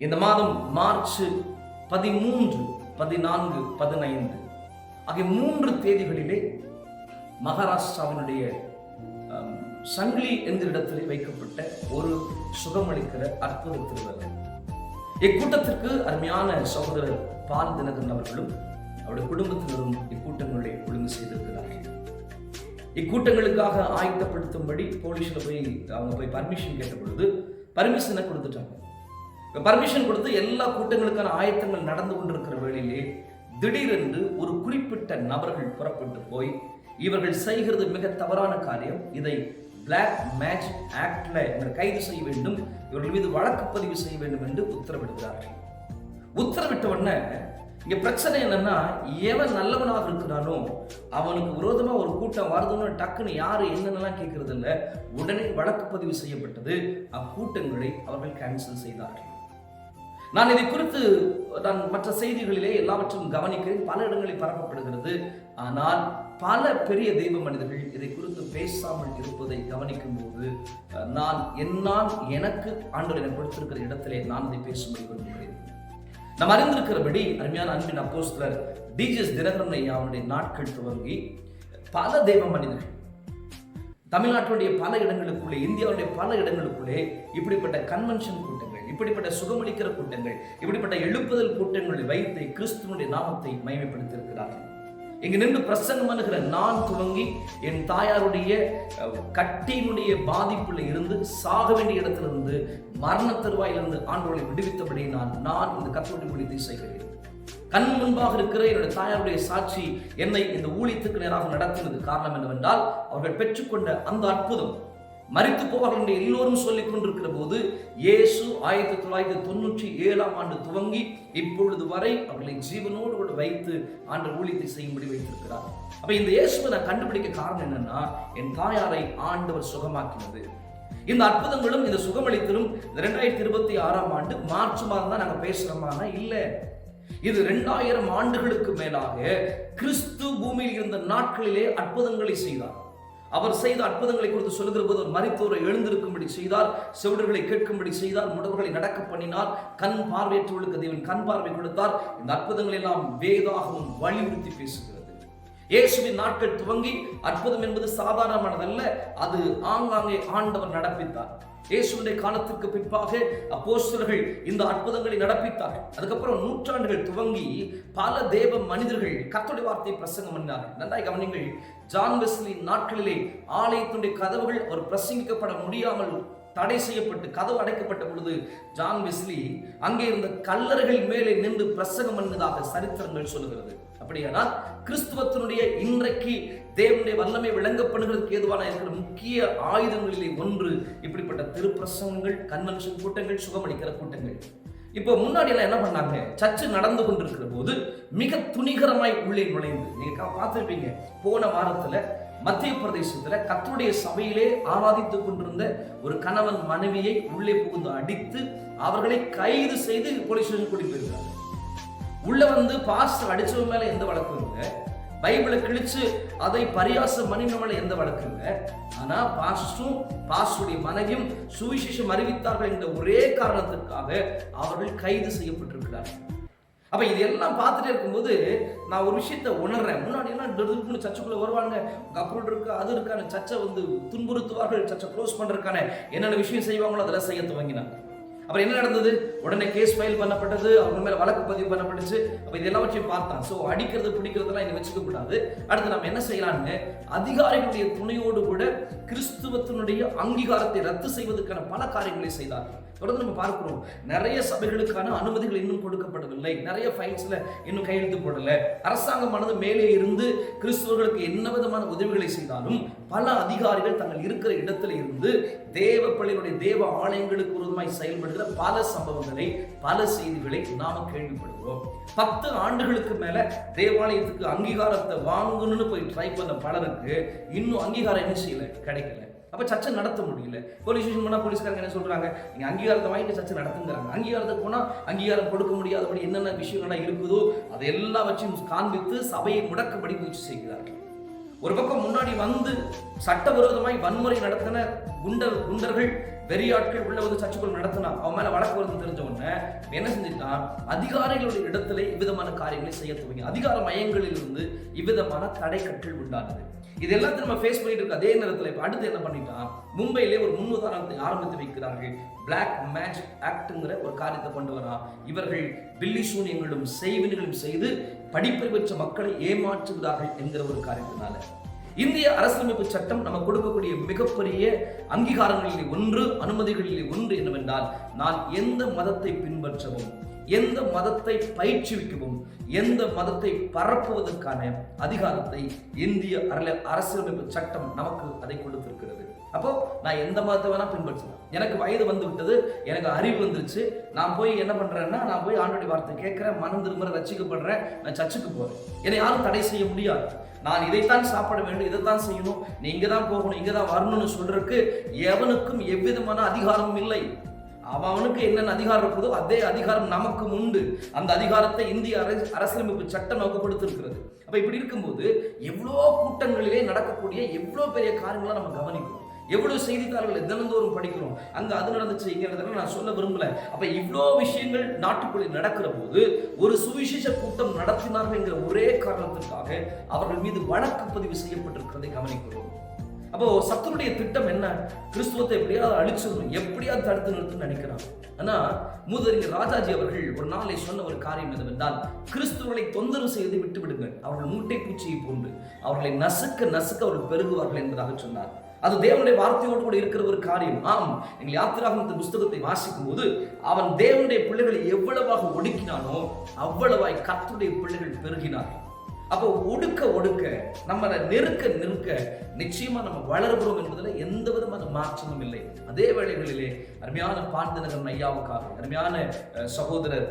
இந்த மாதம் மார்ச் 13, 14, 15 ஆகிய 3 தேதிகளிலே மகாராஷ்டிராவினுடைய சங்கிலி என்கிற இடத்திலே வைக்கப்பட்ட ஒரு சுகமளிக்கிற அற்புத திருவிழா. இக்கூட்டத்திற்கு அருமையான சகோதரர் பால் தினகரன் அவர்களும் அவருடைய குடும்பத்தினரும் இக்கூட்டங்களை ஒழுங்கு செய்திருக்கிறார்கள். இக்கூட்டங்களுக்காக ஆயத்தப்படுத்தும்படி போலீஸ்ல போய் பர்மிஷன் கேட்ட பொழுது பர்மிஷனை கொடுத்துட்டாங்க. பர்மிஷன் கொடுத்து எல்லா கூட்டங்களுக்கான ஆயத்தங்கள் நடந்து கொண்டிருக்கிற வேளையிலே திடீரென்று ஒரு குறிப்பிட்ட நபர்கள் புறப்பட்டு போய் இவர்கள் செய்கிறது மிக தவறான காரியம், இதை பிளாக் மேஜிக் ஆக்ட்ல கைது செய்ய வேண்டும், இவர்கள் மீது வழக்கு பதிவு செய்ய வேண்டும் என்று உத்தரவிடுகிறார்கள். உத்தரவிட்ட உடனே இங்க பிரச்சனை என்னன்னா, எவன் நல்லவனாக இருக்கிறானோ அவனுக்கு விரோதமா ஒரு கூட்டம் வருதுன்னு டக்குன்னு யாரு என்னென்னலாம் கேட்கறது இல்லை, உடனே வழக்கு பதிவு செய்யப்பட்டது. அக்கூட்டங்களை அவர்கள் கேன்சல் செய்தார்கள். நான் இதை குறித்து மற்ற செய்திகளிலே எல்லாவற்றையும் கவனிக்கிறேன், பல இடங்களில் பரப்பப்படுகிறது. ஆனால் பல பெரிய தெய்வ மனிதர்கள் இதை குறித்து பேசாமல் இருப்பதை கவனிக்கும் போது என்னால் எனக்கு ஆண்டவர் எனக்கு கொடுத்திருக்கிற இடத்திலே நான் இதை பேசும்படி விரும்புகிறேன். நாம் அறிந்திருக்கிறபடி அருமையான அன்பின் அப்போஸ்தலர் டிஜிஎஸ் தினகரன் ஐயா அவருடைய நாட்கள் துவங்கி பல தெய்வ மனிதர்கள் தமிழ்நாட்டுடைய பல இடங்களுக்குள்ளே, இந்தியாவுடைய பல இடங்களுக்குள்ளே இப்படிப்பட்ட கன்வென்ஷன் கூட்டங்கள், இப்படிப்பட்ட சுகமளிக்கிற கூட்டங்கள், இப்படிப்பட்ட எழுப்புதல் கூட்டங்களை வைத்து கிறிஸ்துவனுடைய நாமத்தை மகிமைப்படுத்தியிருக்கிறார்கள். இங்கு நின்று பிரசங்கம் பண்ணுகிற நான் துவங்கி என் தாயாருடைய கட்டியினுடைய பாதிப்புல இருந்து சாக வேண்டிய இடத்திலிருந்து மரண தருவாயிலிருந்து ஆண்டவர்களை விடுவித்தபடி நான் இந்த கர்த்தருடைய ஊழியத்தை செய்கிறேன். கண் முன்பாக இருக்கிற என்னுடைய தாயாருடைய சாட்சி என்னை இந்த ஊழியத்துக்கு நேராக நடத்தினது காரணம் என்னவென்றால், அவர்கள் பெற்றுக்கொண்ட அந்த அற்புதம் மரித்து போவார்கள் என்று எல்லோரும் சொல்லிக் கொண்டிருக்கிற போது இயேசு 1997 துவங்கி இப்பொழுது வரை அவர்களை ஜீவனோடு கூட வைத்து ஆண்டவர் ஊழியத்தை செய்யும்படி வைத்திருக்கிறார். அப்ப இந்த இயேசுவை நான் கண்டுபிடிக்க காரணம் என்னன்னா, என் தாயாரை ஆண்டவர் சுகமாக்கினது. இந்த அற்புதங்களும் இந்த சுகமளித்தலும் 2026 மார்ச் மாதம் தான் நாங்க பேசுறோமானா இல்ல, இது 2000 ஆண்டுகளுக்கு மேலாக கிறிஸ்து பூமியில் இருந்த நாட்களிலே அற்புதங்களை செய்தார். அவர் செய்த அற்புதங்களை குறித்து சொல்லுகிற போது அவர் மரித்தோரை எழுந்திருக்கும்படி செய்தார், செவிடர்களை கேட்கும்படி செய்தார், முடவர்களை நடக்க பண்ணினார், கண் பார்வையற்றவர்களுக்கு தேவன் கண் பார்வை கொடுத்தார். இந்த அற்புதங்களை எல்லாம் வேதாகமும் வலியுறுத்தி பேசுகிறது. இயேசுவின் நாட்கள் துவங்கி அற்புதம் என்பது சாதாரணமானதல்ல, அது ஆங்காங்கே ஆண்டவர் நடப்பித்தார். இயேசுவின் காலத்திற்கு பிற்பாக அப்போஸ்தலர்கள் இந்த அற்புதங்களை நடப்பித்தார்கள். அதுக்கப்புறம் நூற்றாண்டுகள் துவங்கி பல தேவ மனிதர்கள் கர்த்தருடைய வார்த்தையை பிரசங்கம் பண்ணினார்கள். நன்றாய் கவனிங்கள், ஜான் வெஸ்லி நாட்களிலே ஆலயத்துடைய கதவுகள் அவர் பிரசங்கிக்கப்பட முடியாமல் தடை செய்யப்பட்டு கதவு அடைக்கப்பட்ட பொழுது ஜான் வெஸ்லி அங்கே இருந்த கல்லறைகள் மேலே நின்று பிரசங்கம் பண்ணதாக சரித்திரங்கள் சொல்லுகிறது. அப்படியானால் கிறிஸ்துவத்தினுடைய இன்றைக்கு தேவனுடைய வல்லமை விளங்கப்படுகிறதுக்கு ஏதுவான இருக்கிற முக்கிய ஆயுதங்களிலே ஒன்று இப்படிப்பட்ட திருப்பிரசங்கங்கள், கன்வென்ஷன் கூட்டங்கள், சுகமளிக்கிற கூட்டங்கள். இப்போ முன்னாடி எல்லாம் என்ன பண்ணாங்க, சர்ச்சு நடந்து கொண்டிருக்கிற போது மிக துணிகரமாய் உள்ளே நுழைந்து, நீங்க பார்த்திருப்பீங்க, போன வாரத்துல மத்திய பிரதேசத்துல கர்த்தருடைய சபையிலே ஆராதித்துக் கொண்டிருந்த ஒரு கணவன் மனைவியை உள்ளே புகுந்து அடித்து அவர்களை கைது செய்து போலீஸ் ஸ்டேஷன் கூட்டிட்டு போயிருக்காங்க. உள்ள வந்து பாஸ்டர் அடிச்சவங்க மேல எந்த வழக்கும் இல்லை, பைபிளை கிழிச்சு அதை பரியாசம் பண்ணின மேல எந்த வழக்கும் இல்லை. ஆனா பாஸ்டருடைய மனைவியும் சுவிசேஷம் அறிவித்தார்கள் என்ற ஒரே காரணத்திற்காக அவர்கள் கைது செய்யப்பட்டிருக்கிறார்கள். அப்ப இதெல்லாம் பார்த்துட்டே இருக்கும்போது நான் ஒரு விஷயத்தை உணர்றேன். முன்னாடி எல்லாம் சர்ச்சுக்குள்ள வருவாங்க, அப்ரூவ் இருக்கு, அது இருக்கான, சர்ச்சை வந்து துன்புறுத்துவார்கள், சர்ச்சை க்ளோஸ் பண்றதுக்கான என்னென்ன விஷயம் செய்வாங்களோ அதெல்லாம் செய்ய துவங்கினாங்க. அப்புறம் என்ன நடந்தது, உடனே கேஸ் ஃபைல் பண்ணப்பட்டது, அவங்க மேல வழக்கு பதிவு பண்ணப்பட்டுச்சு. அப்ப இது எல்லாவற்றையும் பார்த்தான். சோ அடிக்கிறது பிடிக்கிறதெல்லாம் இங்க வச்சுக்க கூடாது, அடுத்து நம்ம என்ன செய்யலாம்னு அதிகாரிகளுடைய துணையோடு கூட கிறிஸ்துவத்தினுடைய அங்கீகாரத்தை ரத்து செய்வதற்கான பல காரியங்களை செய்தார்கள். தொடர்ந்து நம்ம பார்க்கிறோம், நிறைய சபைகளுக்கான அனுமதிகள் இன்னும் கொடுக்கப்படவில்லை, நிறைய ஃபைல்ஸ்ல இன்னும் கையெழுத்து போடல. அரசாங்கமானது மேலே இருந்து கிறிஸ்துவர்களுக்கு என்ன விதமான உதவிகளை செய்தாலும் பல அதிகாரிகள் தங்கள் இருக்கிற இடத்துல இருந்து தேவ பள்ளிகளுடைய தேவ ஆலயங்களுக்கு விரோதமாய் செயல்படுகிற பல சம்பவங்களை, பல செய்திகளை நாம கேள்விப்படுகிறோம். 10 ஆண்டுகளுக்கு மேல தேவாலயத்துக்கு அங்கீகாரத்தை வாங்கணும்னு போய் ட்ரை பண்ண பலருக்கு இன்னும் அங்கீகாரம் என்ன செய்யல, கிடைக்கல. அப்ப சர்ச்சை நடத்த முடியல. போலீஸ் ஸ்டேஷன் போனா போலீஸ்காரங்க என்ன சொல்றாங்க, நீங்க அங்கீகாரத்தை வாங்கிட்டு சர்ச்சை நடத்துங்கிறாங்க. அங்கீகாரத்துக்கு போனா அங்கீகாரம் கொடுக்க முடியாதபடி என்னென்ன விஷயங்கள்லாம் இருக்குதோ அதெல்லாம் வச்சு காண்பித்து சபையை முடக்கபடி முயற்சி செய்கிறார்கள். ஒரு பக்கம் முன்னாடி வந்து சட்டவிரோதமாய் வன்முறை நடத்தின குண்டர்கள் வெறியாட்கள் உள்ள வந்து சர்ச்சுக்குள் நடத்தினா அவன் மேல வழக்கு வருது தெரிஞ்ச உடனே என்ன செஞ்சுட்டான், அதிகாரிகளுடைய இடத்துல இவ்விதமான காரியங்களை செய்ய துவங்கி அதிகார மையங்களில் இருந்து இவ்விதமான தடைக்கற்கள் உண்டானது. இது எல்லாத்தையும் நம்ம ஃபேஸ் பண்ணிட்டு இருக்க அதே நேரத்தில் இப்ப அடுத்து என்ன பண்ணிட்டான், மும்பையிலே ஒரு முன்னுதாரணத்தை ஆரம்பித்து வைக்கிறார்கள். பிளாக் மேஜிக் ஆக்ட்ங்கிற ஒரு காரியத்தை கொண்டு வரா. இவர்கள் பில்லி சூனியங்களும் செய்வினைகளும் செய்து படிப்பறிவு பெற்ற மக்களை ஏமாற்றுகிறார்கள் என்கிற ஒரு காரியத்தினால இந்திய அரசியலமைப்பு சட்டம் நம்ம கொடுக்கக்கூடிய மிகப்பெரிய அங்கீகாரங்களில் ஒன்று, அனுமதிகளில் ஒன்று என்னவென்றால், நான் எந்த மதத்தை பின்பற்றவும், எந்த மதத்தை பயிற்றுவிக்கவும், எந்த மதத்தை பரப்புவதற்கான அதிகாரத்தை இந்திய அரசியலமைப்பு சட்டம் நமக்கு அதை கொடுத்திருக்கிறது. அப்போ நான் எந்த மதத்தை வேணா பின்பற்றலாம். எனக்கு வயது வந்து விட்டது, எனக்கு அறிவு வந்துருச்சு, நான் போய் என்ன பண்றேன்னா, நான் போய் ஆண்டோடைய வார்த்தை கேட்கிறேன், மனம் திரும்ப ரட்சிக்கப்படுறேன், நான் சர்ச்சுக்கு போறேன். என்னை யாரும் தடை செய்ய முடியாது. நான் இதைத்தான் சாப்பிட வேண்டும், இதைத்தான் செய்யணும், நீ இங்கதான் போகணும், இங்கதான் வரணும்னு சொல்றதுக்கு எவனுக்கும் எவ்விதமான அதிகாரமும் இல்லை. அவனுக்கு என்னென்ன அதிகாரம் இருக்குதோ அதே அதிகாரம் நமக்கு உண்டு. அந்த அதிகாரத்தை இந்திய அரசியலமைப்பு சட்டம் நமக்கு கொடுத்திருக்கிறது. அப்ப இப்படி இருக்கும்போது எவ்வளோ கூட்டங்களிலே நடக்கக்கூடிய எவ்வளோ பெரிய காரியங்களை நம்ம கவனிக்கிறோம், எவ்வளவு செய்தித்தாள்களை தினந்தோறும் படிக்கிறோம், அங்க அது நடந்துச்சு இங்க நடந்துச்சு, நான் சொல்ல விரும்பல. அப்ப இவ்வளோ விஷயங்கள் நாட்டுக்குள்ளே நடக்கிற போது ஒரு சுவிசேஷ கூட்டம் நடத்தினார்கள் என்கிற ஒரே காரணத்திற்காக அவர்கள் மீது வழக்கு பதிவு செய்யப்பட்டிருக்கிறதை கவனிக்கிறோம். அப்போ சத்துருடைய திட்டம் என்ன, கிறிஸ்துவத்தை எப்படியாவது அழிச்சிடணும், எப்படியாவது தடுத்து நிறுத்தணும்னு நினைக்கிறான். ஆனா மூதறிஞர் ராஜாஜி அவர்கள் ஒரு நாளை சொன்ன ஒரு காரியம் என்னவென்றால், கிறிஸ்துவர்களை தொந்தரவு செய்து விட்டு விடுங்கள், அவர்கள் மூட்டை பூச்சியை போன்று அவர்களை நசுக்க நசுக்க அவர்கள் பெருகுவார்கள் என்பதாக சொன்னார். அது தேவனுடைய வார்த்தையோடு கூட இருக்கிற ஒரு காரியம். ஆம், நீங்கள் யாத்திராகமத்தின் புஸ்தகத்தை வாசிக்கும் போது அவன் தேவனுடைய பிள்ளைகளை எவ்வளவாக ஒடுக்கினானோ அவ்வளவாய் கர்த்தருடைய பிள்ளைகள் பெருகினார்கள். அப்போ ஒடுக்க ஒடுக்க நம்மளை நெருக்க நெருக்க நிச்சயமா நம்ம வளர்கிறோம் என்பதில் எந்த விதமான மாற்றமும் இல்லை. அதே வேளைகளிலே அருமையான பான் தினகரன் ஐயாவுக்காக, அருமையான சகோதரர்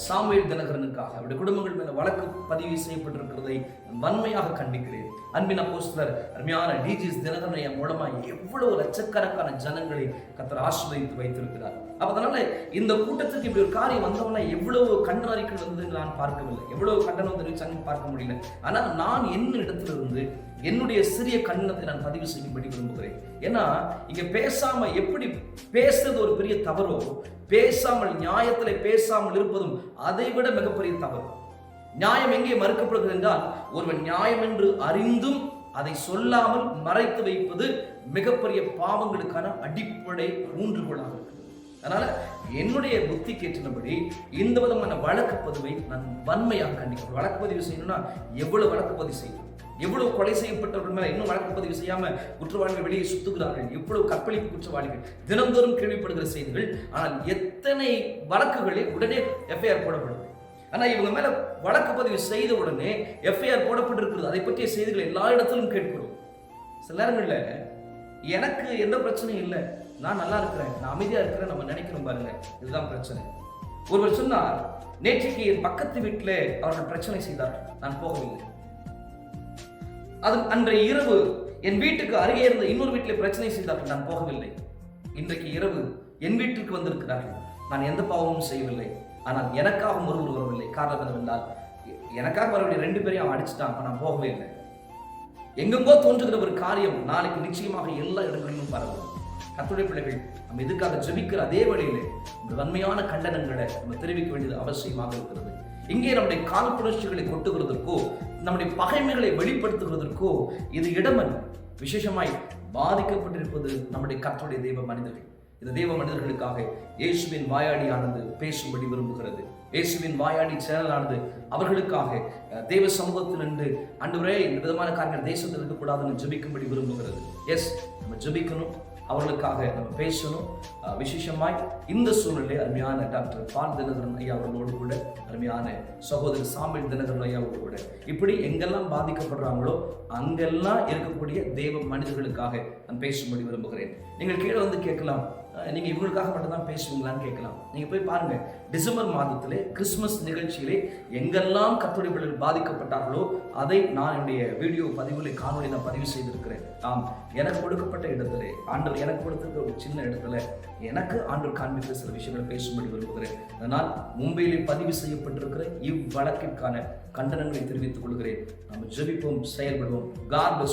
சாமுவேல் தினகரனுக்காக அவருடைய குடும்பங்கள் மேல வழக்கு பதிவு செய்யப்பட்டிருக்கிறதை வன்மையாக கண்டிக்கிறேன். அன்பின் அப்போஸ்தலர் அருமையான டிஜிஎஸ் தினகரன் ஐயா மூலமா எவ்வளவு லட்சக்கணக்கான ஜனங்களை கர்த்தர் ஆசீர்வதித்து வைத்திருக்கிறார். அதனால இந்த கூட்டத்துக்கு இப்படி ஒரு காரியம் வந்தவன எவ்வளவு கண்டன அறிக்கைகள் வந்து நான் பார்க்கவில்லை, எவ்வளவு கண்டனம் தெரிவிச்சாங்க பார்க்க முடியல. ஆனால் நான் என்ன இடத்துல இருந்து என்னுடைய சிறிய கண்டனத்தை நான் பதிவு செய்யும்படி விரும்புகிறேன். ஏன்னா இங்க பேசாம எப்படி பேசுறது ஒரு பெரிய தவறோ, பேசாமல் நியாயத்திலே பேசாமல் இருப்பதும் அதை விட மிகப்பெரிய தவறு. நியாயம் எங்கே மறுக்கப்படுகிறது என்றால், ஒருவன் நியாயம் என்று அறிந்தும் அதை சொல்லாமல் மறைத்து வைப்பது மிகப்பெரிய பாவங்களுக்கான அடிப்படை ஊன்றுகோலாக இருக்கு. அதனால என்னுடைய புத்தி கேட்டினபடி இந்த விதமான வழக்கு பதிவை நான் வன்மையாக கண்டிக்கிறேன். வழக்கு பதிவு செய்யணும்னா எவ்வளவு வழக்கு பதிவு செய்யணும், எவ்வளவு கொலை செய்யப்பட்டவர்கள் மேல இன்னும் வழக்கு பதிவு செய்யாம குற்றவாளிகள் வெளியே சுத்துகிறார்கள், எவ்வளவு கற்பழிப்பு குற்றவாளிகள் தினந்தோறும் கேள்விப்படுகிற செய்திகள். ஆனால் எத்தனை வழக்குகளில் உடனே எஃப்ஐஆர் போடப்படுது. ஆனா இவங்க மேல வழக்கு பதிவு செய்த உடனே எஃப்ஐஆர் போடப்பட்டிருக்கிறது. அதை பற்றிய செய்திகள் எல்லா இடத்திலும் கேட்கிறோம். சில நேரங்கள்ல எனக்கு எந்த பிரச்சனையும் இல்லை, நான் நல்லா இருக்கிறேன், நான் அமைதியா இருக்கிறேன் நம்ம நினைக்கிறோம் பாருங்க, இதுதான் பிரச்சனை. ஒருவர் சொன்னார், நேற்றைக்கு என் பக்கத்து வீட்டில் அவர்கள் பிரச்சனை செய்தார்கள், நான் போகவில்லை. அது அன்றைய இரவு என் வீட்டுக்கு அருகே இருந்த இன்னொரு வீட்டில் பிரச்சனை செய்தார்கள், நான் போகவில்லை. இன்றைக்கு இரவு என் வீட்டுக்கு வந்திருக்கிறார்கள், நான் எந்த பாவமும் செய்யவில்லை, ஆனால் எனக்காக ஒருவர் வரவில்லை. காரணம் என்னவென்றால், எனக்காக வரவில்லை 2 பேரையும் அவன் அடிச்சுட்டான், நான் போகவே இல்லை. எங்கெங்கோ தோன்றுகிற ஒரு காரியம் நாளைக்கு நிச்சயமாக எல்லா இடங்களிலும் பரவும். கர்த்தருடைய பிள்ளைகள் நம்ம எதுக்காக ஜெபிக்கிற அதே வழியிலே வன்மையான கண்டனங்களை நம்ம தெரிவிக்க வேண்டியது அவசியமாக இருக்கிறது. இங்கே நம்முடைய காழ்ப்புணர்ச்சிகளை கொட்டுகிறதற்கோ, நம்முடைய பகைமைகளை வெளிப்படுத்துகிறதற்கோ இது இடமல்ல. விசேஷமாய் பாதிக்கப்பட்டிருப்பது நம்முடைய கர்த்தருடைய தெய்வ மனிதர்கள். இந்த தெய்வ மனிதர்களுக்காக இயேசுவின் வாயாடியானது பேசும்படி விரும்புகிறது. இயேசுவின் வாயாடி சேனலானது அவர்களுக்காக தெய்வ சமூகத்தில் நின்று ஆண்டவரே இந்த விதமான காரியங்கள் தேசத்தில் இருக்கக்கூடாதுன்னு ஜெபிக்கும்படி விரும்புகிறது. எஸ், நம்ம ஜெபிக்கணும், அவர்களுக்காக நம்ம பேசணும். விசேஷமாய் இந்த சூழ்நிலை அருமையான டாக்டர் பால் தினகரன் ஐயா அவர்களோடு கூட, அருமையான சகோதரர் சாமுவேல் தினகரன் ஐயாவோடு கூட, இப்படி எங்கெல்லாம் பாதிக்கப்படுறாங்களோ அங்கெல்லாம் இருக்கக்கூடிய தெய்வ மனிதர்களுக்காக நான் பேசும்படி விரும்புகிறேன். நீங்கள் கீழே வந்து கேட்கலாம், நீங்க இவங்களுக்காக மட்டும் தான் பேசுவீங்களான்னு கேட்கலாம். நீங்க போய் பாருங்க, டிசம்பர் மாதத்திலே கிறிஸ்துமஸ் நிகழ்ச்சியிலே எங்கெல்லாம் கர்த்தருடைய பிள்ளைகள் பாதிக்கப்பட்டார்களோ அதை நான் என்னுடைய வீடியோ பதிவுகளை காணொலி நான் பதிவு செய்திருக்கிறேன். ஆம், எனக்கு கொடுக்கப்பட்ட இடத்துல, ஆண்டவர் எனக்கு கொடுத்திருக்கிற ஒரு சின்ன இடத்துல எனக்கு ஆண்டவர் காண்பிக்கிற சில விஷயங்களை பேசும்படி விரும்புகிறேன். அதனால் மும்பையிலே பதிவு செய்யப்பட்டிருக்கிற இவ்வழக்கிற்கான கண்டனங்களை தெரிவித்துக் கொள்கிறேன். நாம் ஜெபிப்போம், செயல்படுவோம். God bless.